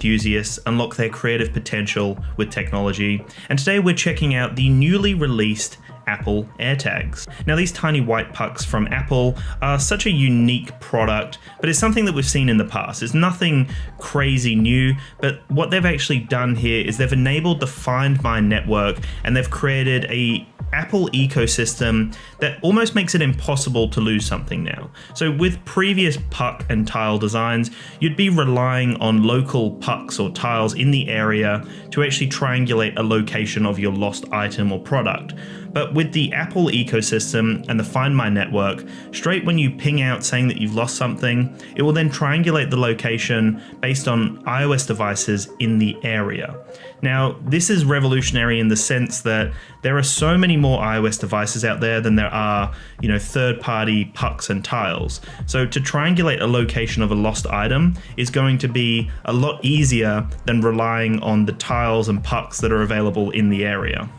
enthusiasts unlock their creative potential with technology, and today we're checking out the newly released Apple AirTags. Now, these tiny white pucks from Apple are such a unique product, but it's something that we've seen in the past. It's nothing crazy new, but what they've actually done here is they've enabled the Find My network, and they've created a Apple ecosystem that almost makes it impossible to lose something now. So with previous puck and tile designs, you'd be relying on local pucks or tiles in the area to actually triangulate a location of your lost item or product. But with the Apple ecosystem and the Find My network, straight when you ping out saying that you've lost something, it will then triangulate the location based on iOS devices in the area. Now, this is revolutionary in the sense that there are so many more iOS devices out there than there are, third-party pucks and tiles. So to triangulate a location of a lost item is going to be a lot easier than relying on the tiles and pucks that are available in the area.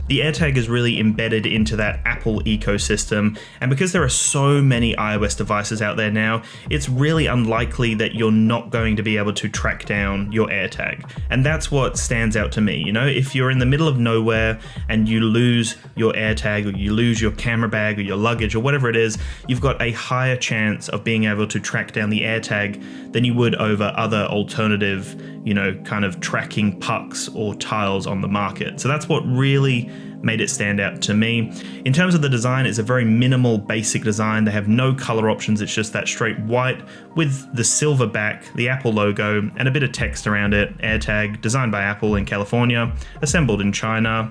The AirTag is really embedded into that Apple ecosystem, and because there are so many iOS devices out there now, it's really unlikely that you're not going to be able to track down your AirTag. And that's what stands out to me. If you're in the middle of nowhere and you lose your AirTag, or you lose your camera bag or your luggage or whatever it is, you've got a higher chance of being able to track down the AirTag than you would over other alternative, kind of tracking pucks or tiles on the market. So that's what really made it stand out to me. In terms of the design, it's a very minimal, basic design. They have no color options. It's just that straight white with the silver back, the Apple logo, and a bit of text around it. AirTag, designed by Apple in California, assembled in China,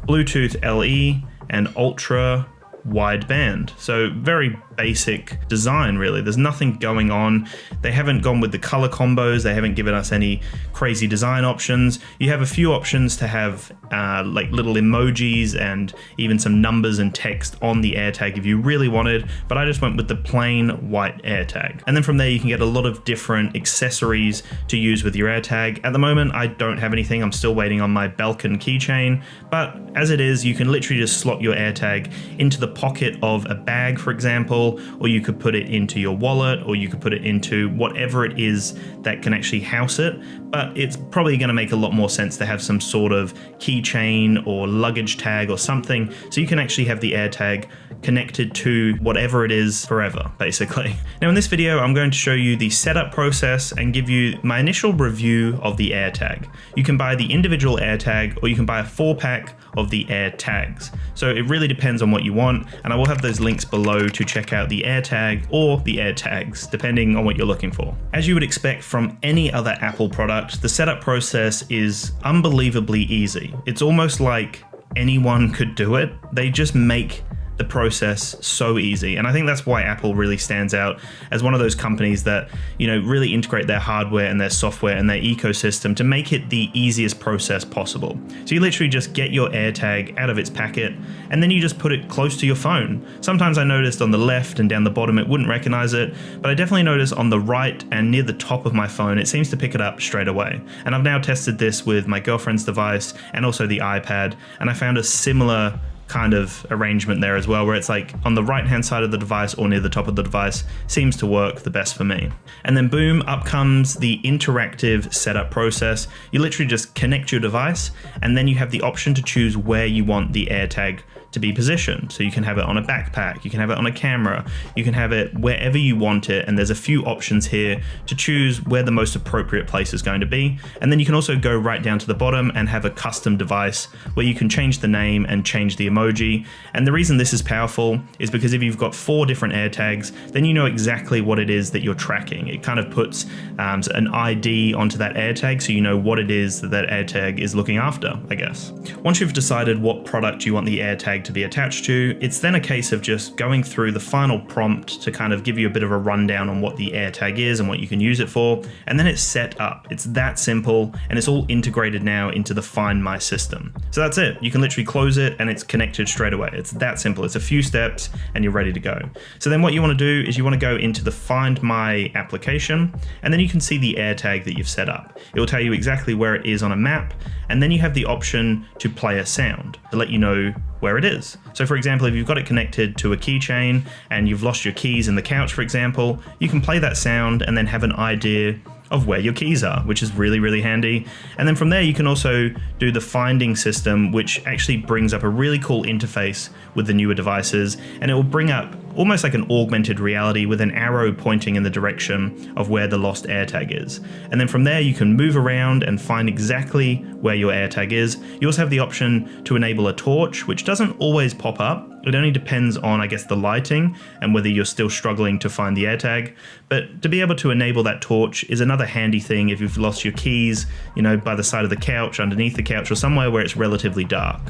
Bluetooth LE, and ultra wideband. So very basic design, really. There's nothing going on. They haven't gone with the color combos. They haven't given us any crazy design options. You have a few options to have like little emojis and even some numbers and text on the AirTag if you really wanted, but I just went with the plain white AirTag. And then from there you can get a lot of different accessories to use with your AirTag. At the moment I don't have anything. I'm still waiting on my Belkin keychain, but as it is, you can literally just slot your AirTag into the pocket of a bag, for example, or you could put it into your wallet, or you could put it into whatever it is that can actually house it. But it's probably going to make a lot more sense to have some sort of keychain or luggage tag or something, so you can actually have the AirTag connected to whatever it is forever, basically. Now in this video, I'm going to show you the setup process and give you my initial review of the AirTag. You can buy the individual AirTag, or you can buy a 4-pack of the AirTags. So it really depends on what you want, and I will have those links below to check out the AirTag or the AirTags, depending on what you're looking for. As you would expect from any other Apple product, the setup process is unbelievably easy. It's almost like anyone could do it. They just make the process so easy, and I think that's why Apple really stands out as one of those companies that really integrate their hardware and their software and their ecosystem to make it the easiest process possible. So you literally just get your AirTag out of its packet, and then you just put it close to your phone. Sometimes I noticed on the left and down the bottom it wouldn't recognize it, but I definitely noticed on the right and near the top of my phone it seems to pick it up straight away. And I've now tested this with my girlfriend's device and also the iPad, and I found a similar kind of arrangement there as well, where it's like on the right hand side of the device or near the top of the device seems to work the best for me. And then boom, up comes the interactive setup process. You literally just connect your device, and then you have the option to choose where you want the AirTag to be positioned. So you can have it on a backpack, you can have it on a camera, you can have it wherever you want it, and there's a few options here to choose where the most appropriate place is going to be. And then you can also go right down to the bottom and have a custom device where you can change the name and change the emoji. And the reason this is powerful is because if you've got 4 different AirTags, then you know exactly what it is that you're tracking. It kind of puts an ID onto that AirTag, so you know what it is that that AirTag is looking after, I guess. Once you've decided what product you want the AirTag to be attached to, it's then a case of just going through the final prompt to kind of give you a bit of a rundown on what the AirTag is and what you can use it for, and then it's set up. It's that simple, and it's all integrated now into the Find My system. So that's it. You can literally close it and it's connected straight away. It's that simple. It's a few steps and you're ready to go. So then what you want to do is you want to go into the Find My application, and then you can see the AirTag that you've set up. It will tell you exactly where it is on a map, and then you have the option to play a sound to let you know where it is. So for example, if you've got it connected to a keychain and you've lost your keys in the couch, for example, you can play that sound and then have an idea of where your keys are, which is really, really handy. And then from there, you can also do the finding system, which actually brings up a really cool interface with the newer devices, and it will bring up almost like an augmented reality with an arrow pointing in the direction of where the lost AirTag is. And then from there, you can move around and find exactly where your AirTag is. You also have the option to enable a torch, which doesn't always pop up. It only depends on, I guess, the lighting and whether you're still struggling to find the AirTag. But to be able to enable that torch is another handy thing if you've lost your keys, you know, by the side of the couch, underneath the couch, or somewhere where it's relatively dark.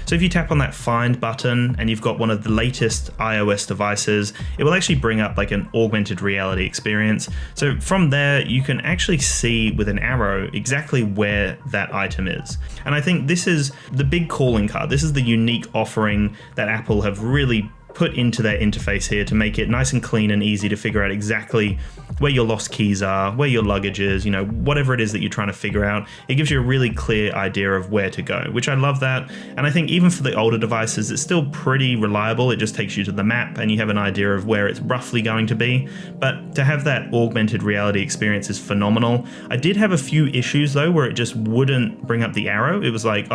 So if you tap on that find button and you've got one of the latest iOS devices, it will actually bring up like an augmented reality experience. So from there, you can actually see with an arrow exactly where that item is. And I think this is the big calling card. This is the unique offering that Apple have really put into their interface here to make it nice and clean and easy to figure out exactly where your lost keys are, where your luggage is, you know, whatever it is that you're trying to figure out. It gives you a really clear idea of where to go, which I love that. And I think even for the older devices, it's still pretty reliable. It just takes you to the map and you have an idea of where it's roughly going to be. But to have that augmented reality experience is phenomenal. I did have a few issues though, where it just wouldn't bring up the arrow. It was like,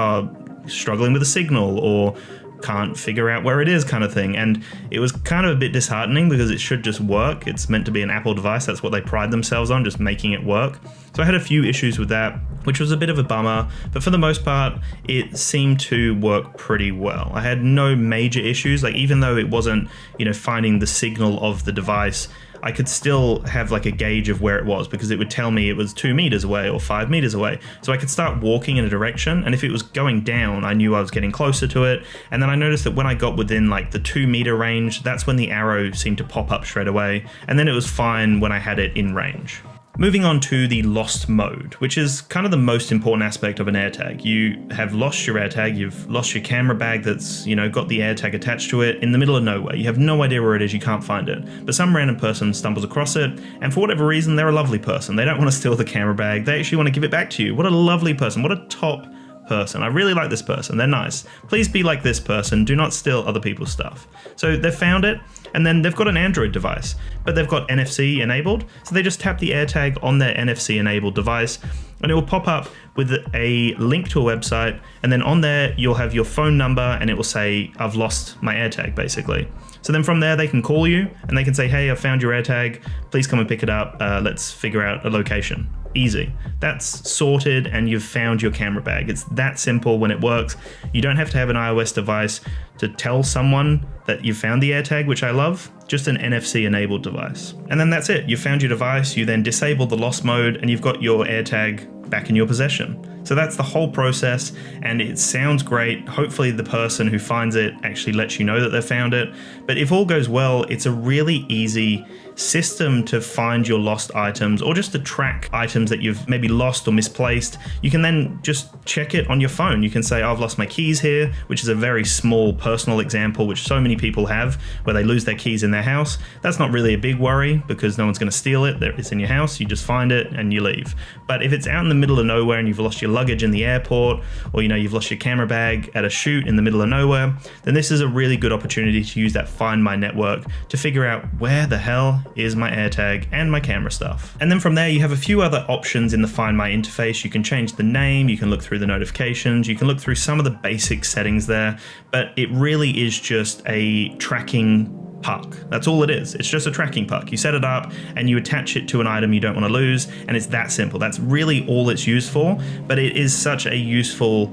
struggling with a signal or can't figure out where it is kind of thing. And it was kind of a bit disheartening because it should just work. It's meant to be an Apple device. That's what they pride themselves on, just making it work. So I had a few issues with that, which was a bit of a bummer, but for the most part, it seemed to work pretty well. I had no major issues. Like even though it wasn't, you know, finding the signal of the device, I could still have like a gauge of where it was because it would tell me it was 2 meters away or 5 meters away. So I could start walking in a direction, and if it was going down, I knew I was getting closer to it. And then I noticed that when I got within like the 2 meter range, that's when the arrow seemed to pop up straight away. And then it was fine when I had it in range. Moving on to the lost mode, which is kind of the most important aspect of an AirTag. You have lost your AirTag, you've lost your camera bag that's, you know, got the AirTag attached to it in the middle of nowhere. You have no idea where it is, you can't find it. But some random person stumbles across it, and for whatever reason, they're a lovely person. They don't want to steal the camera bag, they actually want to give it back to you. What a lovely person, what a top person. I really like this person, they're nice. Please be like this person, do not steal other people's stuff. So they've found it, and then they've got an Android device, but they've got NFC enabled, so they just tap the AirTag on their NFC enabled device, and it will pop up with a link to a website, and then on there you'll have your phone number, and it will say, I've lost my AirTag, basically. So then from there they can call you, and they can say, hey, I found your AirTag, please come and pick it up, let's figure out a location. Easy. That's sorted and you've found your camera bag. It's that simple when it works. You don't have to have an iOS device to tell someone that you've found the AirTag, which I love, just an NFC enabled device. And then that's it. You found your device, you then disable the lost mode, and you've got your AirTag back in your possession. So that's the whole process, and it sounds great. Hopefully the person who finds it actually lets you know that they've found it. But if all goes well, it's a really easy system to find your lost items, or just to track items that you've maybe lost or misplaced. You can then just check it on your phone. You can say, I've lost my keys here, which is a very small personal example, which so many people have, where they lose their keys in their house. That's not really a big worry because no one's going to steal it. It's in your house, you just find it and you leave. But if it's out in the middle of nowhere and you've lost your luggage in the airport, or you've lost your camera bag at a shoot in the middle of nowhere, then this is a really good opportunity to use that Find My network to figure out where the hell is my AirTag and my camera stuff. And then from there you have a few other options in the Find My interface. You can change the name, you can look through the notifications, you can look through some of the basic settings there, but it really is just a tracking puck. That's all it is. It's just a tracking puck. You set it up and you attach it to an item you don't want to lose, and it's that simple. That's really all it's used for, but it is such a useful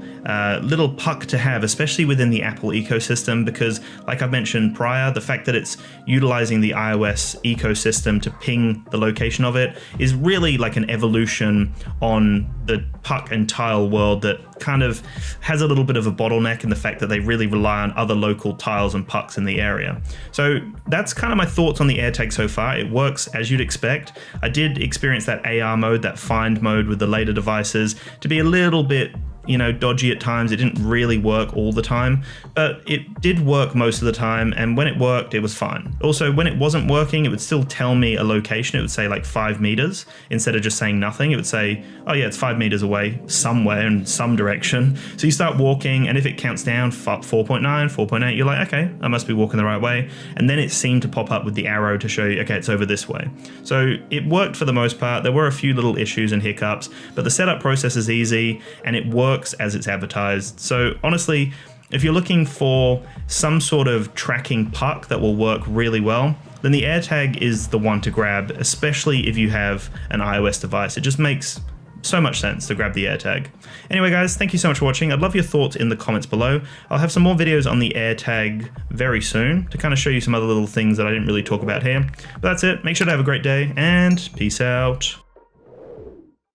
little puck to have, especially within the Apple ecosystem, because like I've mentioned prior, the fact that it's utilizing the iOS ecosystem to ping the location of it is really like an evolution on the puck and tile world that kind of has a little bit of a bottleneck in the fact that they really rely on other local tiles and pucks in the area. So that's kind of my thoughts on the AirTag so far. It works as you'd expect. I did experience that AR mode, that find mode with the later devices to be a little bit you know, dodgy at times. It didn't really work all the time, but it did work most of the time, and when it worked, it was fine. Also, when it wasn't working, it would still tell me a location. It would say like 5 meters instead of just saying nothing. It would say, oh yeah, it's 5 meters away somewhere in some direction. So you start walking, and if it counts down 4.9, 4.8, you're like, okay, I must be walking the right way. And then it seemed to pop up with the arrow to show you, okay, it's over this way. So it worked for the most part. There were a few little issues and hiccups, but the setup process is easy and it works as it's advertised. So honestly, if you're looking for some sort of tracking puck that will work really well, then the AirTag is the one to grab, especially if you have an iOS device. It just makes so much sense to grab the AirTag. Anyway guys, thank you so much for watching. I'd love your thoughts in the comments below. I'll have some more videos on the AirTag very soon to kind of show you some other little things that I didn't really talk about here. But that's it. Make sure to have a great day and peace out.